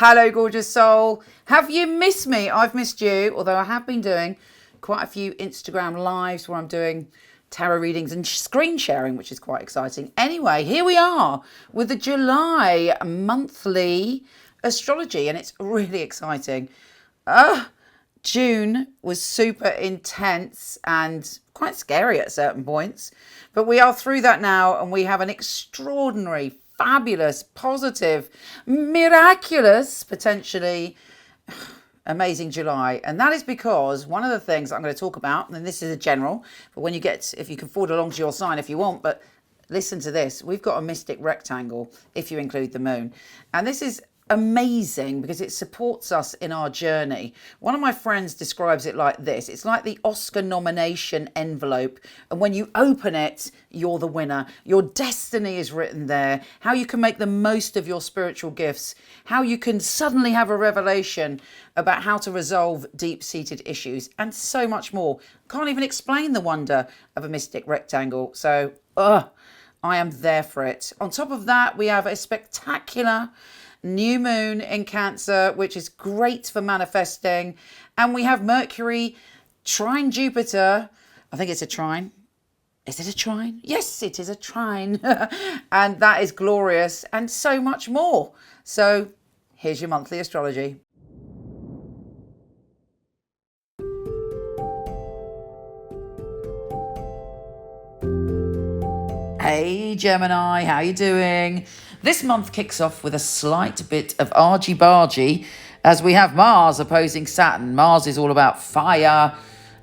Hello, gorgeous soul. Have you missed me? I've missed you, although I have been doing quite a few Instagram lives where I'm doing tarot readings and screen sharing, which is quite exciting. Anyway, here we are with the July monthly astrology, and it's really exciting. June was super intense and quite scary at certain points, but we are through that now, and we have an extraordinary, fabulous, positive, miraculous, potentially amazing July. And that is because one of the things I'm going to talk about, and this is a general, but when you get, if you can forward along to your sign if you want, but listen to this. We've got a mystic rectangle if you include the moon. And this is amazing because it supports us in our journey. One of my friends describes it like this. It's like the Oscar nomination envelope, and when you open it, you're the winner. Your destiny is written there. How you can make the most of your spiritual gifts. How you can suddenly have a revelation about how to resolve deep-seated issues, and so much more. Can't even explain the wonder of a mystic rectangle. So, I am there for it. On top of that, we have a spectacular new moon in Cancer, which is great for manifesting. And we have Mercury trine Jupiter. I think it's a trine. Is it a trine? Yes, it is a trine. And that is glorious, and so much more. So here's your monthly astrology. Hey Gemini, how you doing? This month kicks off with a slight bit of argy-bargy as we have Mars opposing Saturn. Mars is all about fire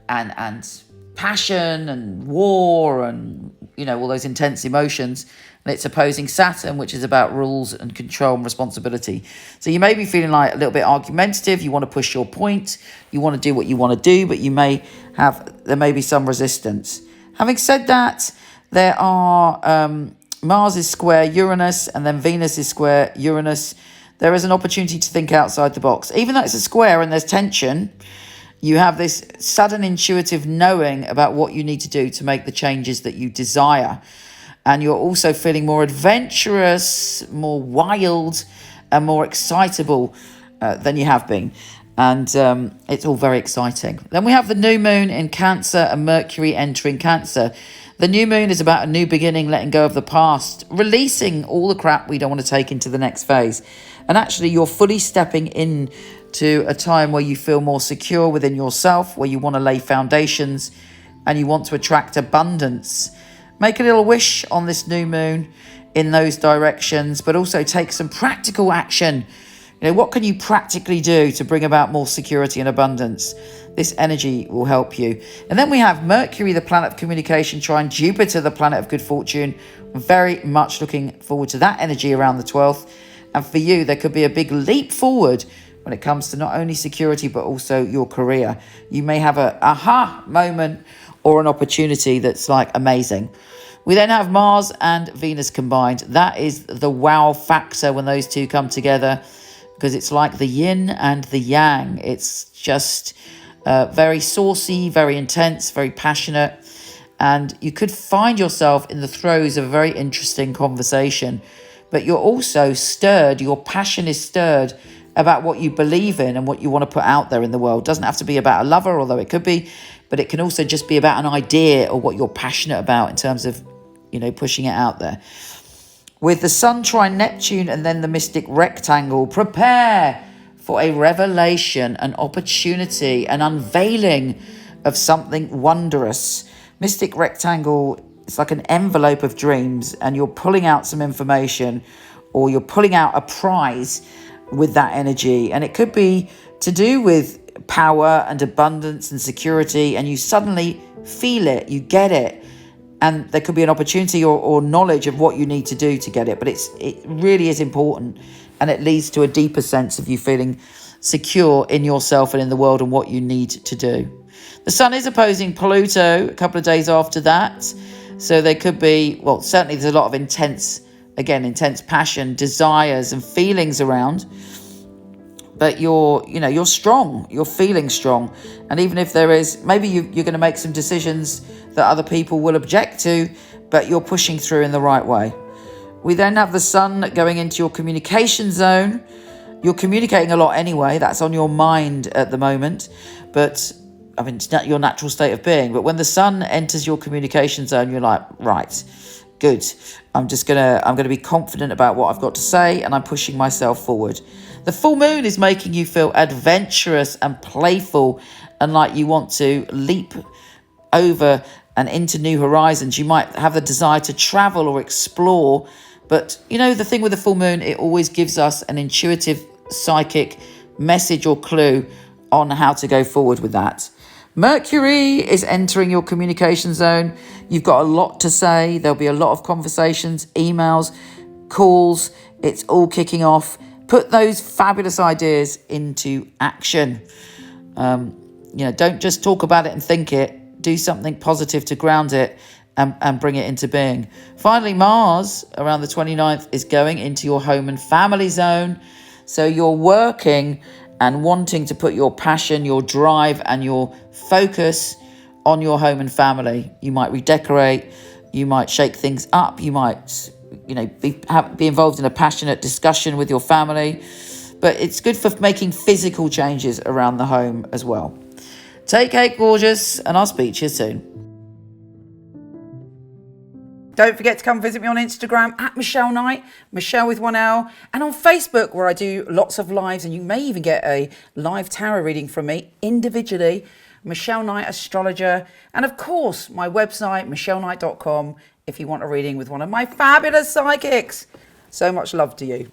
and passion and war and, you know, all those intense emotions. And it's opposing Saturn, which is about rules and control and responsibility. So you may be feeling like a little bit argumentative. You want to push your point. You want to do what you want to do, but there may be some resistance. Having said that, there are Mars is square Uranus, and then Venus is square Uranus. There is an opportunity to think outside the box. Even though it's a square and there's tension, you have this sudden intuitive knowing about what you need to do to make the changes that you desire. And you're also feeling more adventurous, more wild, and more excitable than you have been. And it's all very exciting. Then we have the new moon in Cancer and Mercury entering Cancer. The new moon is about a new beginning, letting go of the past, releasing all the crap we don't want to take into the next phase. And actually, you're fully stepping into a time where you feel more secure within yourself, where you want to lay foundations and you want to attract abundance. Make a little wish on this new moon in those directions, but also take some practical action. You know, what can you practically do to bring about more security and abundance? This energy will help you. And then we have Mercury, the planet of communication, trine Jupiter, the planet of good fortune. I'm very much looking forward to that energy around the 12th. And for you, there could be a big leap forward when it comes to not only security, but also your career. You may have a aha moment or an opportunity that's like amazing. We then have Mars and Venus combined. That is the wow factor when those two come together, because it's like the yin and the yang. It's just very saucy, very intense, very passionate. And you could find yourself in the throes of a very interesting conversation. But you're also stirred, your passion is stirred about what you believe in and what you want to put out there in the world. It doesn't have to be about a lover, although it could be. But it can also just be about an idea or what you're passionate about in terms of, you know, pushing it out there. With the Sun trine Neptune and then the mystic rectangle, prepare for a revelation, an opportunity, an unveiling of something wondrous. Mystic rectangle, it's like an envelope of dreams, and you're pulling out some information or you're pulling out a prize with that energy. And it could be to do with power and abundance and security, and you suddenly feel it, you get it. And there could be an opportunity or knowledge of what you need to do to get it. But it really is important. And it leads to a deeper sense of you feeling secure in yourself and in the world and what you need to do. The Sun is opposing Pluto a couple of days after that. So there could be, well, certainly there's a lot of intense passion, desires and feelings around. But you're strong, you're feeling strong. And even if there is, maybe you're going to make some decisions that other people will object to, but you're pushing through in the right way. We then have the Sun going into your communication zone, You're communicating a lot anyway. That's on your mind at the moment. But, I mean, it's not your natural state of being. But when the sun enters your communication zone, you're like, right, good. I'm going to be confident about what I've got to say, and I'm pushing myself forward. The full moon is making you feel adventurous and playful, and like you want to leap over and into new horizons. You might have the desire to travel or explore. But, you know, the thing with the full moon, it always gives us an intuitive psychic message or clue on how to go forward with that. Mercury is entering your communication zone. You've got a lot to say. There'll be a lot of conversations, emails, calls. It's all kicking off. Put those fabulous ideas into action. Don't just talk about it and think it. Do something positive to ground it and bring it into being. Finally, Mars, around the 29th, is going into your home and family zone. So you're working and wanting to put your passion, your drive, and your focus on your home and family. You might redecorate, you might shake things up, you might, be involved in a passionate discussion with your family. But it's good for making physical changes around the home as well. Take care, gorgeous, and I'll speak to you soon. Don't forget to come visit me on Instagram at Michele Knight, Michele with 1 L, and on Facebook, where I do lots of lives, and you may even get a live tarot reading from me individually. Michele Knight, astrologer, and of course my website michelleknight.com if you want a reading with one of my fabulous psychics. So much love to you.